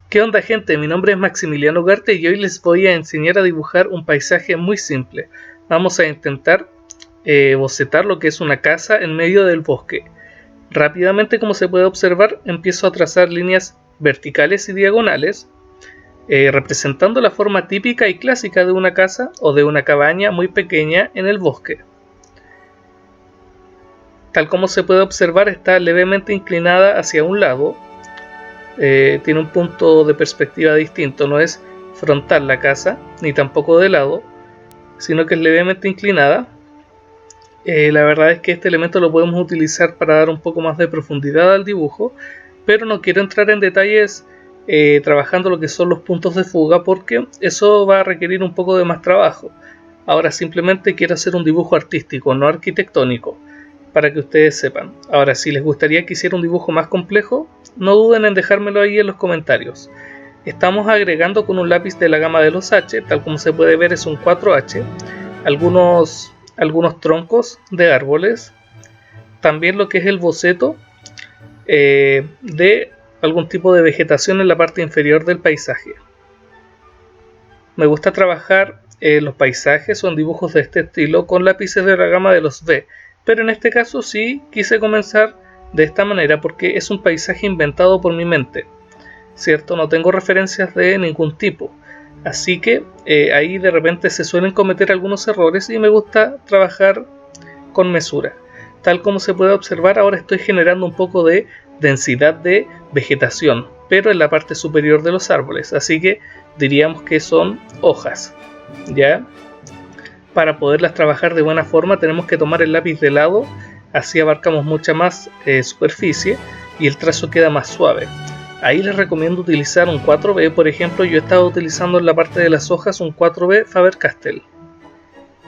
¿Qué onda, gente? Mi nombre es Maximiliano Ugarte y hoy les voy a enseñar a dibujar un paisaje muy simple. Vamos a intentar bocetar lo que es una casa en medio del bosque. Rápidamente, como se puede observar, empiezo a trazar líneas verticales y diagonales, representando la forma típica y clásica de una casa o de una cabaña muy pequeña en el bosque. Tal como se puede observar, está levemente inclinada hacia un lado. Tiene un punto de perspectiva distinto, no es frontal la casa, ni tampoco de lado, sino que es levemente inclinada. La verdad es que este elemento lo podemos utilizar para dar un poco más de profundidad al dibujo, pero no quiero entrar en detalles trabajando lo que son los puntos de fuga, porque eso va a requerir un poco de más trabajo. Ahora simplemente quiero hacer un dibujo artístico, no arquitectónico, para que ustedes sepan. Ahora, si les gustaría que hiciera un dibujo más complejo, no duden en dejármelo ahí en los comentarios. Estamos agregando con un lápiz de la gama de los H, tal como se puede ver es un 4H, algunos troncos de árboles, también lo que es el boceto de algún tipo de vegetación en la parte inferior del paisaje. Me gusta trabajar los paisajes o en dibujos de este estilo con lápices de la gama de los B, pero en este caso sí quise comenzar de esta manera porque es un paisaje inventado por mi mente, ¿cierto? No tengo referencias de ningún tipo, así que ahí de repente se suelen cometer algunos errores y me gusta trabajar con mesura. Tal como se puede observar, ahora estoy generando un poco de densidad de vegetación, pero en la parte superior de los árboles, así que diríamos que son hojas, ¿ya? Para poderlas trabajar de buena forma tenemos que tomar el lápiz de lado, así abarcamos mucha más superficie y el trazo queda más suave. Ahí les recomiendo utilizar un 4B, por ejemplo yo estaba utilizando en la parte de las hojas un 4B Faber-Castell.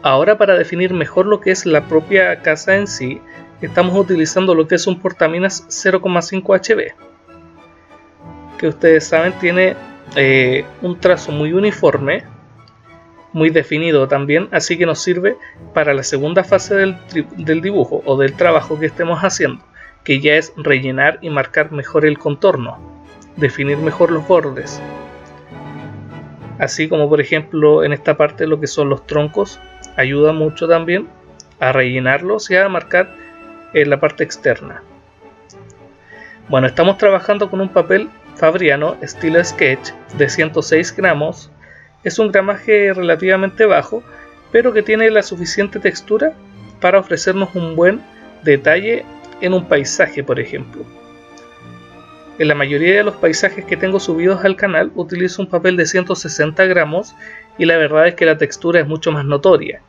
Ahora, para definir mejor lo que es la propia casa en sí, estamos utilizando lo que es un portaminas 0,5 HB, que ustedes saben tiene un trazo muy uniforme, muy definido también, así que nos sirve para la segunda fase del dibujo o del trabajo que estemos haciendo, que ya es rellenar y marcar mejor el contorno, definir mejor los bordes, así como por ejemplo en esta parte lo que son los troncos, ayuda mucho también a rellenarlos y a marcar en la parte externa. Bueno, estamos trabajando con un papel Fabriano estilo sketch de 106 gramos. Es un gramaje relativamente bajo, pero que tiene la suficiente textura para ofrecernos un buen detalle en un paisaje, por ejemplo. En la mayoría de los paisajes que tengo subidos al canal utilizo un papel de 160 gramos y la verdad es que la textura es mucho más notoria,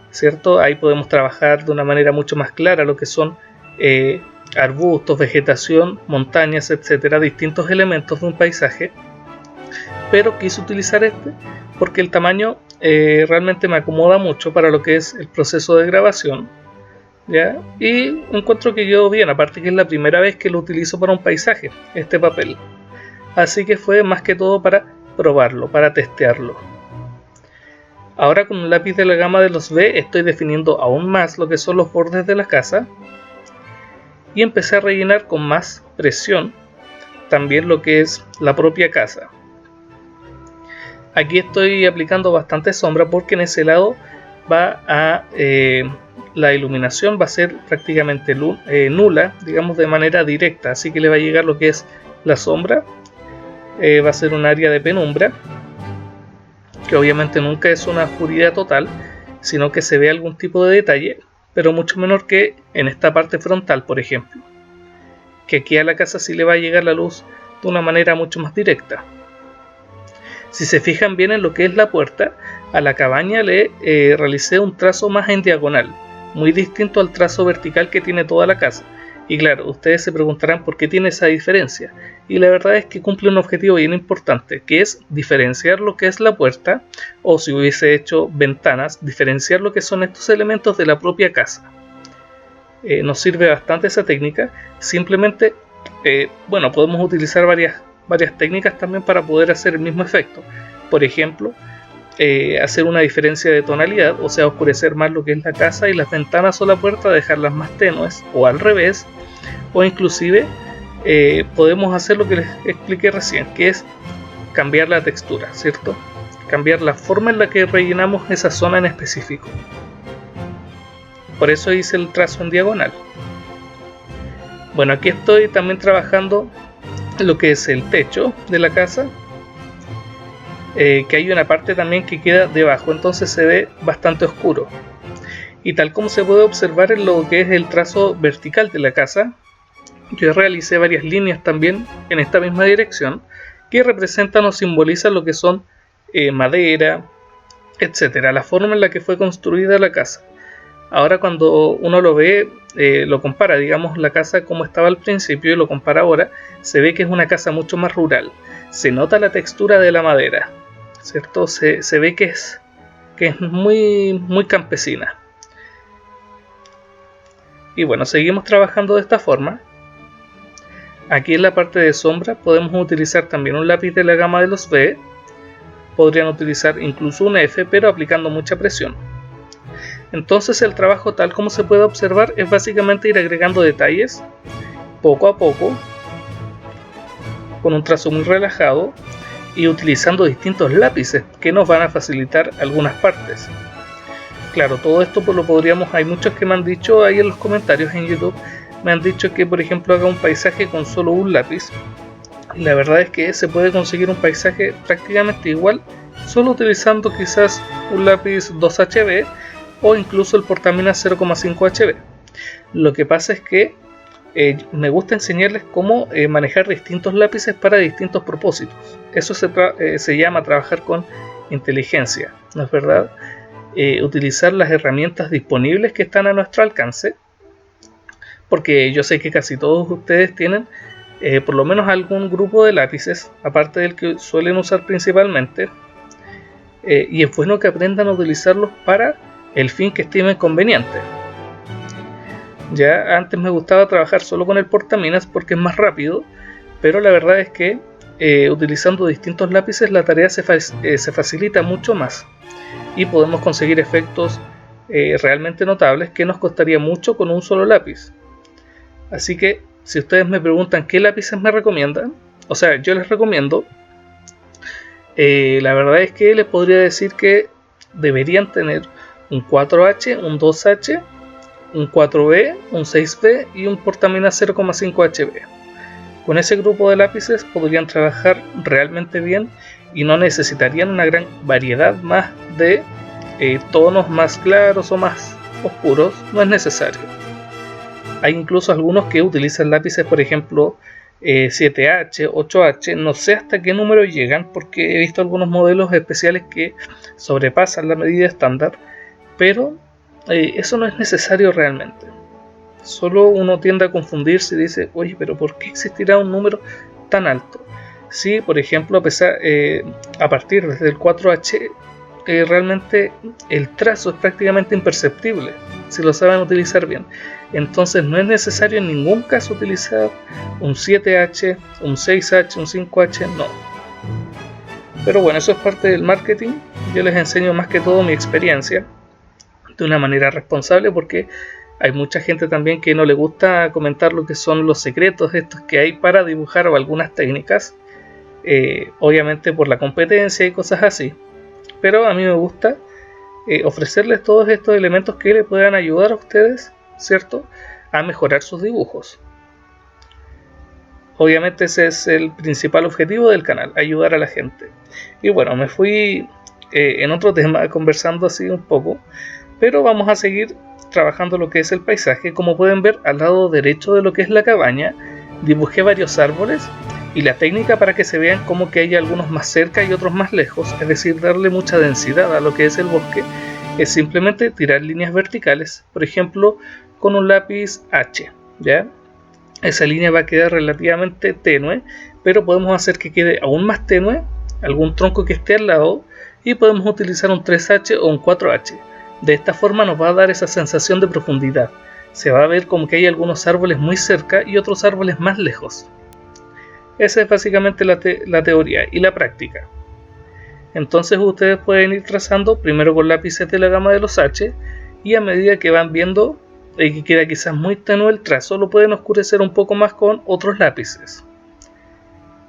¿cierto? Ahí podemos trabajar de una manera mucho más clara lo que son arbustos, vegetación, montañas, etcétera, distintos elementos de un paisaje. Pero quise utilizar este porque el tamaño realmente me acomoda mucho para lo que es el proceso de grabación, ¿ya? Y encuentro que quedó bien, aparte que es la primera vez que lo utilizo para un paisaje, este papel, así que fue más que todo para probarlo, para testearlo. Ahora con un lápiz de la gama de los B estoy definiendo aún más lo que son los bordes de la casa y empecé a rellenar con más presión también lo que es la propia casa. Aquí estoy aplicando bastante sombra porque en ese lado va a la iluminación va a ser prácticamente nula, digamos de manera directa, así que le va a llegar lo que es la sombra, va a ser un área de penumbra, que obviamente nunca es una oscuridad total, sino que se ve algún tipo de detalle, pero mucho menor que en esta parte frontal, por ejemplo, que aquí a la casa sí le va a llegar la luz de una manera mucho más directa. Si se fijan bien en lo que es la puerta, a la cabaña le realicé un trazo más en diagonal, muy distinto al trazo vertical que tiene toda la casa. Y claro, ustedes se preguntarán por qué tiene esa diferencia. Y la verdad es que cumple un objetivo bien importante, que es diferenciar lo que es la puerta, o si hubiese hecho ventanas, diferenciar lo que son estos elementos de la propia casa. Nos sirve bastante esa técnica. Simplemente, bueno, podemos utilizar varias técnicas también para poder hacer el mismo efecto. Por ejemplo, hacer una diferencia de tonalidad, o sea, oscurecer más lo que es la casa y las ventanas o la puerta, dejarlas más tenues, o al revés, o inclusive podemos hacer lo que les expliqué recién, que es cambiar la textura, ¿cierto? Cambiar la forma en la que rellenamos esa zona en específico. Por eso hice el trazo en diagonal. Bueno, aquí estoy también trabajando lo que es el techo de la casa, que hay una parte también que queda debajo, entonces se ve bastante oscuro. Y tal como se puede observar en lo que es el trazo vertical de la casa, yo realicé varias líneas también en esta misma dirección que representan o simbolizan lo que son madera, etcétera, la forma en la que fue construida la casa. Ahora cuando uno lo ve, lo compara, digamos, la casa como estaba al principio y lo compara ahora, se ve que es una casa mucho más rural. Se nota la textura de la madera, ¿cierto? Se ve que es muy campesina. Y bueno, seguimos trabajando de esta forma. Aquí en la parte de sombra podemos utilizar también un lápiz de la gama de los B. Podrían utilizar incluso un F, pero aplicando mucha presión. Entonces el trabajo, tal como se puede observar, es básicamente ir agregando detalles poco a poco, con un trazo muy relajado y utilizando distintos lápices que nos van a facilitar algunas partes. Claro, todo esto pues lo podríamos, hay muchos que me han dicho ahí en los comentarios en YouTube, me han dicho que por ejemplo haga un paisaje con solo un lápiz. Y la verdad es que se puede conseguir un paisaje prácticamente igual, solo utilizando quizás un lápiz 2HB o incluso el portaminas 0,5HB. Lo que pasa es que me gusta enseñarles cómo manejar distintos lápices para distintos propósitos. Eso se llama trabajar con inteligencia, ¿no es verdad? Utilizar las herramientas disponibles que están a nuestro alcance, porque yo sé que casi todos ustedes tienen por lo menos algún grupo de lápices, aparte del que suelen usar principalmente, y es bueno que aprendan a utilizarlos para el fin que estimen conveniente. Ya antes me gustaba trabajar solo con el portaminas porque es más rápido, pero la verdad es que utilizando distintos lápices la tarea se facilita mucho más y podemos conseguir efectos realmente notables que nos costaría mucho con un solo lápiz. Así que si ustedes me preguntan qué lápices me recomiendan, o sea, yo les recomiendo, la verdad es que les podría decir que deberían tener un 4H, un 2H, un 4B, un 6B y un portaminas 0,5HB. Con ese grupo de lápices podrían trabajar realmente bien y no necesitarían una gran variedad más de tonos más claros o más oscuros, no es necesario. Hay incluso algunos que utilizan lápices, por ejemplo, 7H, 8H, no sé hasta qué número llegan porque he visto algunos modelos especiales que sobrepasan la medida estándar, pero eso no es necesario realmente. Solo uno tiende a confundirse y dice, oye, pero ¿por qué existirá un número tan alto? Sí, por ejemplo, a partir desde el 4H, realmente el trazo es prácticamente imperceptible si lo saben utilizar bien. Entonces no es necesario en ningún caso utilizar un 7H, un 6H, un 5H, no. Pero bueno, eso es parte del marketing. Yo les enseño más que todo mi experiencia de una manera responsable, porque hay mucha gente también que no le gusta comentar lo que son los secretos estos que hay para dibujar o algunas técnicas, obviamente por la competencia y cosas así, pero a mí me gusta ofrecerles todos estos elementos que le puedan ayudar a ustedes, ¿cierto?, a mejorar sus dibujos. Obviamente ese es el principal objetivo del canal, ayudar a la gente. Y bueno, me fui en otro tema conversando así un poco, pero vamos a seguir trabajando lo que es el paisaje. Como pueden ver, al lado derecho de lo que es la cabaña dibujé varios árboles, y la técnica para que se vean como que hay algunos más cerca y otros más lejos, es decir, darle mucha densidad a lo que es el bosque, es simplemente tirar líneas verticales, por ejemplo con un lápiz H, ¿ya? Esa línea va a quedar relativamente tenue, pero podemos hacer que quede aún más tenue algún tronco que esté al lado, y podemos utilizar un 3H o un 4H. De esta forma nos va a dar esa sensación de profundidad. Se va a ver como que hay algunos árboles muy cerca y otros árboles más lejos. Esa es básicamente la teoría y la práctica. Entonces ustedes pueden ir trazando primero con lápices de la gama de los H, y a medida que van viendo que queda quizás muy tenue el trazo, lo pueden oscurecer un poco más con otros lápices.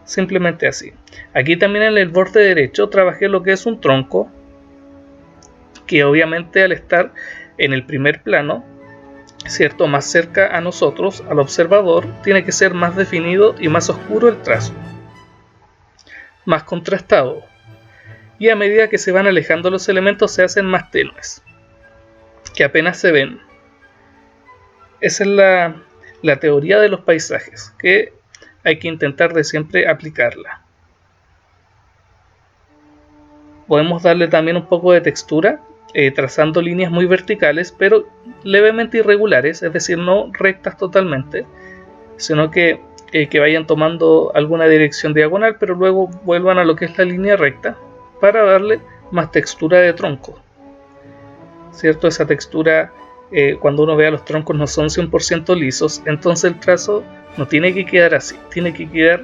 Simplemente así. Aquí también en el borde derecho trabajé lo que es un tronco, que obviamente al estar en el primer plano, ¿cierto?, más cerca a nosotros, al observador, tiene que ser más definido y más oscuro el trazo, más contrastado, y a medida que se van alejando los elementos se hacen más tenues, que apenas se ven. Esa es la teoría de los paisajes, que hay que intentar de siempre aplicarla. Podemos darle también un poco de textura, trazando líneas muy verticales, pero levemente irregulares, es decir, no rectas totalmente, sino que vayan tomando alguna dirección diagonal, pero luego vuelvan a lo que es la línea recta, para darle más textura de tronco, ¿cierto? Esa textura, cuando uno vea los troncos, no son 100% lisos, entonces el trazo no tiene que quedar así, tiene que quedar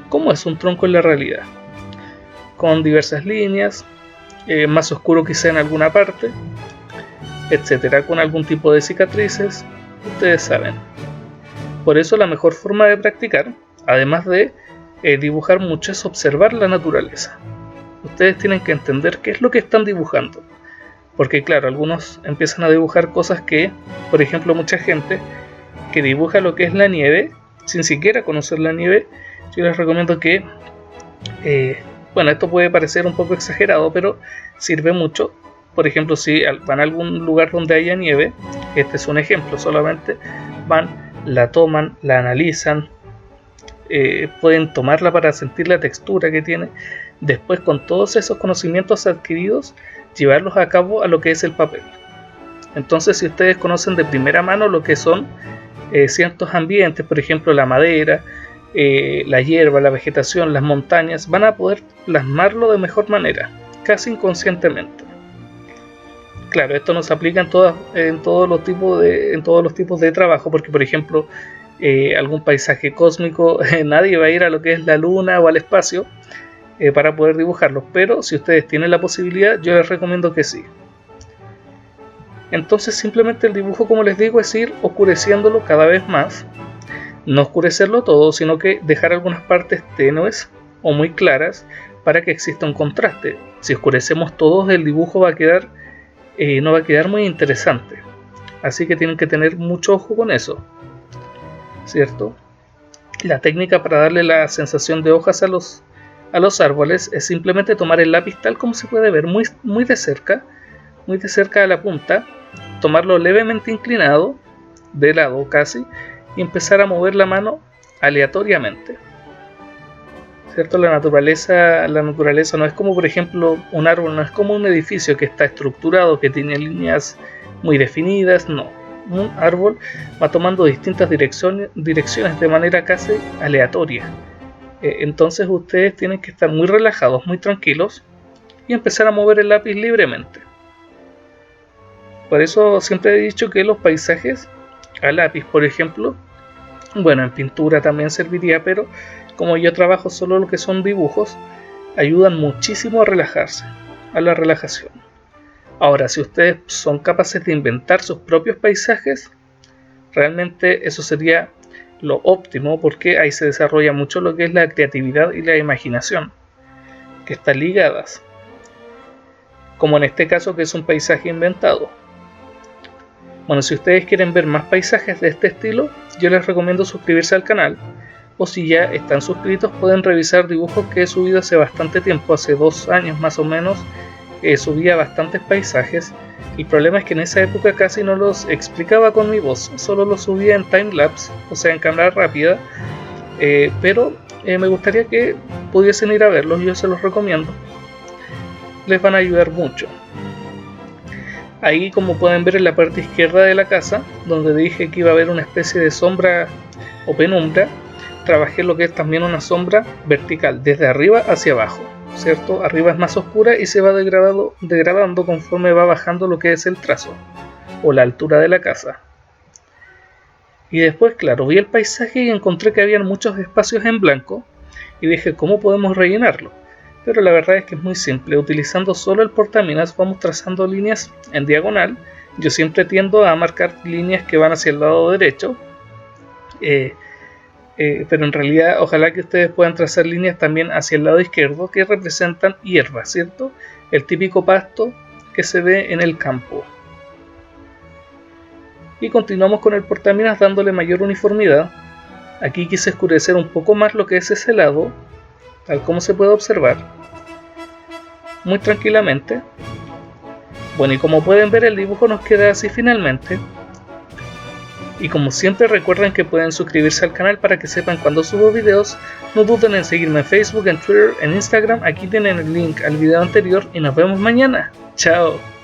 como es un tronco en la realidad, con diversas líneas, más oscuro quizá en alguna parte, etcétera, con algún tipo de cicatrices, ustedes saben. Por eso la mejor forma de practicar, además de dibujar mucho, es observar la naturaleza. Ustedes tienen que entender qué es lo que están dibujando, porque claro, algunos empiezan a dibujar cosas que, por ejemplo, mucha gente que dibuja lo que es la nieve sin siquiera conocer la nieve, yo les recomiendo que bueno, esto puede parecer un poco exagerado, pero sirve mucho. Por ejemplo, si van a algún lugar donde haya nieve, este es un ejemplo solamente, van, la toman, la analizan, pueden tomarla para sentir la textura que tiene, después con todos esos conocimientos adquiridos, llevarlos a cabo a lo que es el papel. Entonces, si ustedes conocen de primera mano lo que son ciertos ambientes, por ejemplo la madera, la hierba, la vegetación, las montañas, van a poder plasmarlo de mejor manera, casi inconscientemente. Claro, esto no se aplica en todos los tipos de trabajo, porque por ejemplo algún paisaje cósmico, nadie va a ir a lo que es la luna o al espacio para poder dibujarlo, pero si ustedes tienen la posibilidad, yo les recomiendo que sí. Entonces simplemente el dibujo, como les digo, es ir oscureciéndolo cada vez más. No oscurecerlo todo, sino que dejar algunas partes tenues o muy claras para que exista un contraste. Si oscurecemos todo, el dibujo va a quedar, no va a quedar muy interesante. Así que tienen que tener mucho ojo con eso, ¿cierto? La técnica para darle la sensación de hojas a los árboles es simplemente tomar el lápiz tal como se puede ver, muy de cerca a la punta, tomarlo levemente inclinado, de lado casi, y empezar a mover la mano aleatoriamente, ¿cierto? La naturaleza no es como, por ejemplo, un árbol, no es como un edificio que está estructurado, que tiene líneas muy definidas, no. Un árbol va tomando distintas direcciones de manera casi aleatoria. Entonces ustedes tienen que estar muy relajados, muy tranquilos, y empezar a mover el lápiz libremente. Por eso siempre he dicho que los paisajes a lápiz, por ejemplo, bueno, en pintura también serviría, pero como yo trabajo solo lo que son dibujos, ayudan muchísimo a relajarse, a la relajación. Ahora, si ustedes son capaces de inventar sus propios paisajes, realmente eso sería lo óptimo, porque ahí se desarrolla mucho lo que es la creatividad y la imaginación, que están ligadas, como en este caso, que es un paisaje inventado. Bueno, si ustedes quieren ver más paisajes de este estilo, yo les recomiendo suscribirse al canal, o si ya están suscritos pueden revisar dibujos que he subido hace bastante tiempo, hace 2 años más o menos, subía bastantes paisajes. El problema es que en esa época casi no los explicaba con mi voz, solo los subía en timelapse, o sea en cámara rápida, pero me gustaría que pudiesen ir a verlos, yo se los recomiendo, les van a ayudar mucho. Ahí, como pueden ver en la parte izquierda de la casa, donde dije que iba a haber una especie de sombra o penumbra, trabajé lo que es también una sombra vertical, desde arriba hacia abajo, ¿cierto? Arriba es más oscura y se va degradando conforme va bajando lo que es el trazo o la altura de la casa. Y después, claro, vi el paisaje y encontré que había muchos espacios en blanco y dije, ¿cómo podemos rellenarlo? pero la verdad es que es muy simple. Utilizando solo el portaminas vamos trazando líneas en diagonal. Yo siempre tiendo a marcar líneas que van hacia el lado derecho, pero en realidad ojalá que ustedes puedan trazar líneas también hacia el lado izquierdo que representan hierba, ¿cierto? El típico pasto que se ve en el campo. Y continuamos con el portaminas dándole mayor uniformidad. Aquí quise oscurecer un poco más lo que es ese lado, tal como se puede observar, muy tranquilamente. Bueno, y como pueden ver, el dibujo nos queda así finalmente. Y como siempre, recuerden que pueden suscribirse al canal para que sepan cuando subo videos. No duden en seguirme en Facebook, en Twitter, en Instagram. Aquí tienen el link al video anterior y nos vemos mañana. Chao.